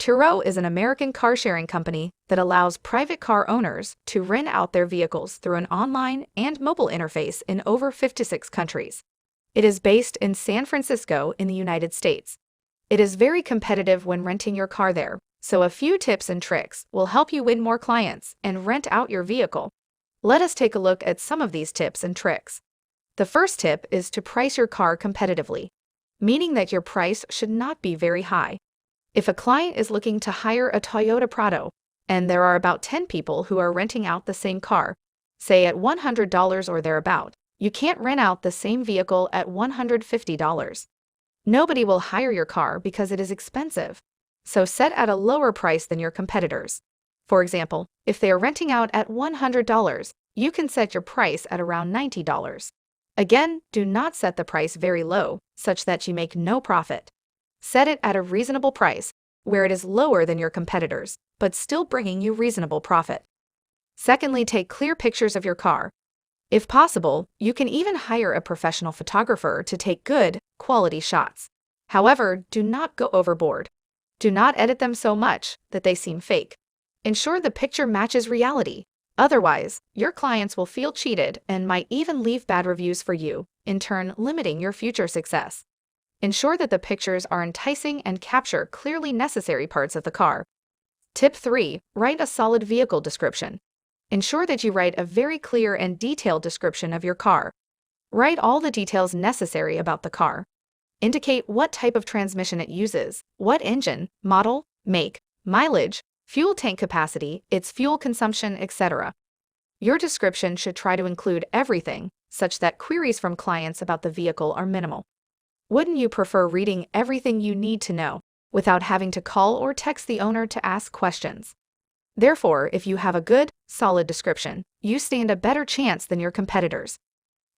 Turo is an American car-sharing company that allows private car owners to rent out their vehicles through an online and mobile interface in over 56 countries. It is based in San Francisco in the United States. It is very competitive when renting your car there, so a few tips and tricks will help you win more clients and rent out your vehicle. Let us take a look at some of these tips and tricks. The first tip is to price your car competitively, meaning that your price should not be very high. If a client is looking to hire a Toyota Prado, and there are about 10 people who are renting out the same car, say at $100 or thereabout, you can't rent out the same vehicle at $150. Nobody will hire your car because it is expensive, so set at a lower price than your competitors. For example, if they are renting out at $100, you can set your price at around $90. Again, do not set the price very low, such that you make no profit. Set it at a reasonable price, where it is lower than your competitors, but still bringing you reasonable profit. Secondly, take clear pictures of your car. If possible, you can even hire a professional photographer to take good, quality shots. However, do not go overboard. Do not edit them so much that they seem fake. Ensure the picture matches reality. Otherwise, your clients will feel cheated and might even leave bad reviews for you, in turn limiting your future success. Ensure that the pictures are enticing and capture clearly necessary parts of the car. Tip 3. Write a solid vehicle description. Ensure that you write a very clear and detailed description of your car. Write all the details necessary about the car. Indicate what type of transmission it uses, what engine, model, make, mileage, fuel tank capacity, its fuel consumption, etc. Your description should try to include everything, such that queries from clients about the vehicle are minimal. Wouldn't you prefer reading everything you need to know, without having to call or text the owner to ask questions? Therefore, if you have a good, solid description, you stand a better chance than your competitors.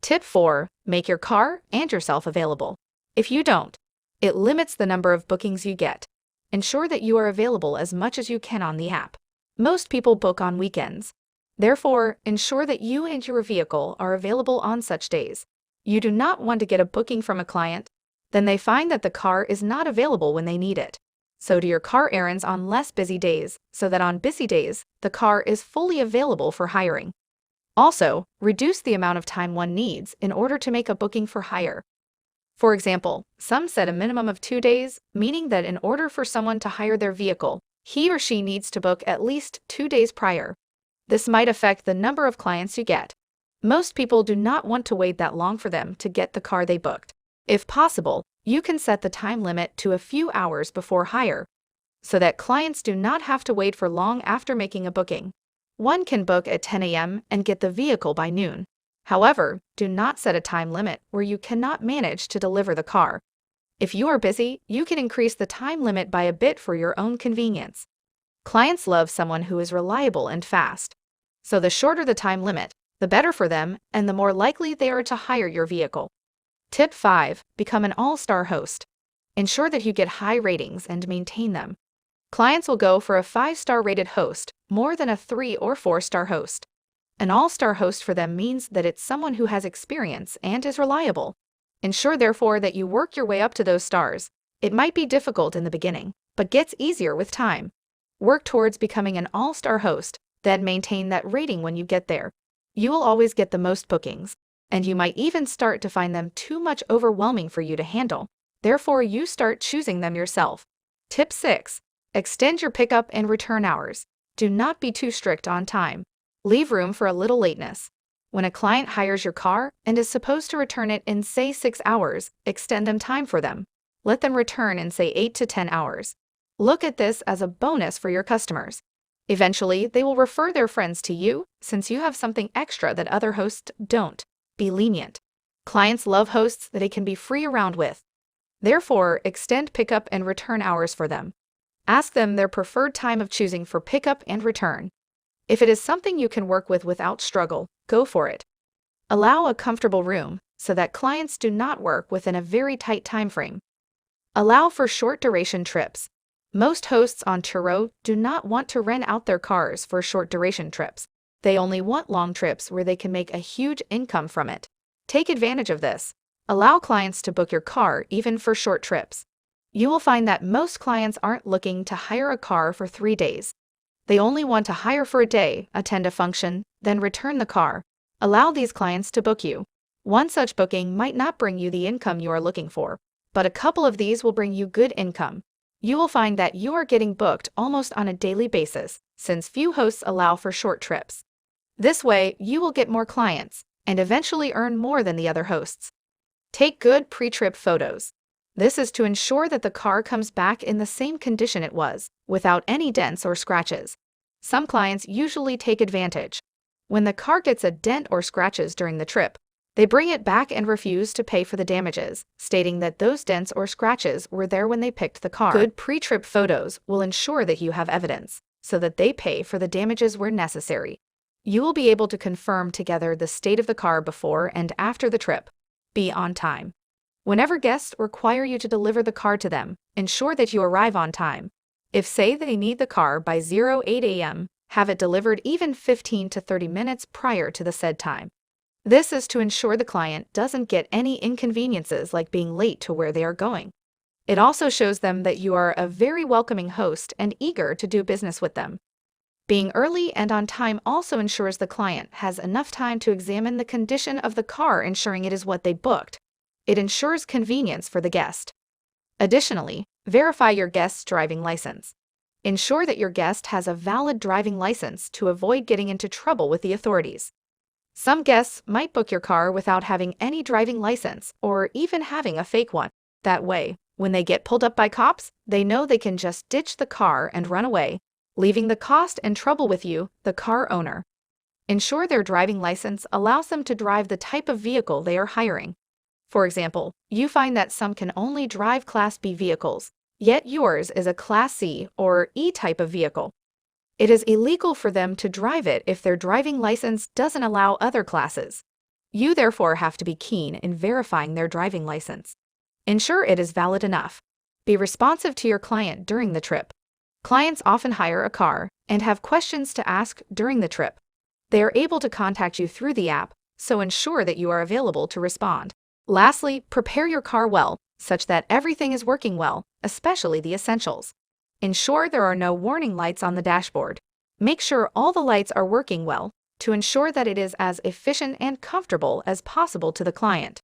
Tip 4. Make your car and yourself available. If you don't, it limits the number of bookings you get. Ensure that you are available as much as you can on the app. Most people book on weekends. Therefore, ensure that you and your vehicle are available on such days. You do not want to get a booking from a client, then they find that the car is not available when they need it. So do your car errands on less busy days, so that on busy days, the car is fully available for hiring. Also, reduce the amount of time one needs in order to make a booking for hire. For example, some set a minimum of 2 days, meaning that in order for someone to hire their vehicle, he or she needs to book at least 2 days prior. This might affect the number of clients you get. Most people do not want to wait that long for them to get the car they booked. If possible, you can set the time limit to a few hours before hire, so that clients do not have to wait for long after making a booking. One can book at 10 a.m. and get the vehicle by noon. However, do not set a time limit where you cannot manage to deliver the car. If you are busy, you can increase the time limit by a bit for your own convenience. Clients love someone who is reliable and fast. So the shorter the time limit, the better for them and the more likely they are to hire your vehicle. Tip 5. Become an all-star host. Ensure that you get high ratings and maintain them. Clients will go for a 5-star rated host more than a 3 or 4-star host. An all-star host for them means that it's someone who has experience and is reliable. Ensure therefore that you work your way up to those stars. It might be difficult in the beginning, but gets easier with time. Work towards becoming an all-star host, then maintain that rating when you get there. You will always get the most bookings, and you might even start to find them too much overwhelming for you to handle. Therefore, you start choosing them yourself. Tip 6. Extend your pickup and return hours. Do not be too strict on time. Leave room for a little lateness. When a client hires your car and is supposed to return it in, say, 6 hours, extend them time for them. Let them return in, say, 8 to 10 hours. Look at this as a bonus for your customers. Eventually, they will refer their friends to you, since you have something extra that other hosts don't. Be lenient. Clients love hosts that they can be free around with. Therefore, extend pickup and return hours for them. Ask them their preferred time of choosing for pickup and return. If it is something you can work with without struggle, go for it. Allow a comfortable room so that clients do not work within a very tight time frame. Allow for short duration trips. Most hosts on Turo do not want to rent out their cars for short duration trips. They only want long trips where they can make a huge income from it. Take advantage of this. Allow clients to book your car even for short trips. You will find that most clients aren't looking to hire a car for 3 days. They only want to hire for a day, attend a function, then return the car. Allow these clients to book you. One such booking might not bring you the income you are looking for, but a couple of these will bring you good income. You will find that you are getting booked almost on a daily basis, since few hosts allow for short trips. This way, you will get more clients and eventually earn more than the other hosts. Take good pre-trip photos. This is to ensure that the car comes back in the same condition it was, without any dents or scratches. Some clients usually take advantage. When the car gets a dent or scratches during the trip, they bring it back and refuse to pay for the damages, stating that those dents or scratches were there when they picked the car. Good pre-trip photos will ensure that you have evidence, so that they pay for the damages where necessary. You will be able to confirm together the state of the car before and after the trip. Be on time. Whenever guests require you to deliver the car to them, ensure that you arrive on time. If say they need the car by 08 a.m., have it delivered even 15 to 30 minutes prior to the said time. This is to ensure the client doesn't get any inconveniences like being late to where they are going. It also shows them that you are a very welcoming host and eager to do business with them. Being early and on time also ensures the client has enough time to examine the condition of the car, ensuring it is what they booked. It ensures convenience for the guest. Additionally, verify your guest's driving license. Ensure that your guest has a valid driving license to avoid getting into trouble with the authorities. Some guests might book your car without having any driving license or even having a fake one. That way, when they get pulled up by cops, they know they can just ditch the car and run away, leaving the cost and trouble with you, the car owner. Ensure their driving license allows them to drive the type of vehicle they are hiring. For example, you find that some can only drive Class B vehicles, yet yours is a Class C or E type of vehicle. It is illegal for them to drive it if their driving license doesn't allow other classes. You therefore have to be keen in verifying their driving license. Ensure it is valid enough. Be responsive to your client during the trip. Clients often hire a car and have questions to ask during the trip. They are able to contact you through the app, so ensure that you are available to respond. Lastly, prepare your car well, such that everything is working well, especially the essentials. Ensure there are no warning lights on the dashboard. Make sure all the lights are working well, to ensure that it is as efficient and comfortable as possible to the client.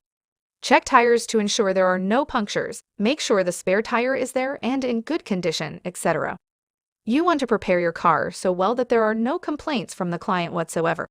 Check tires to ensure there are no punctures, make sure the spare tire is there and in good condition, etc. You want to prepare your car so well that there are no complaints from the client whatsoever.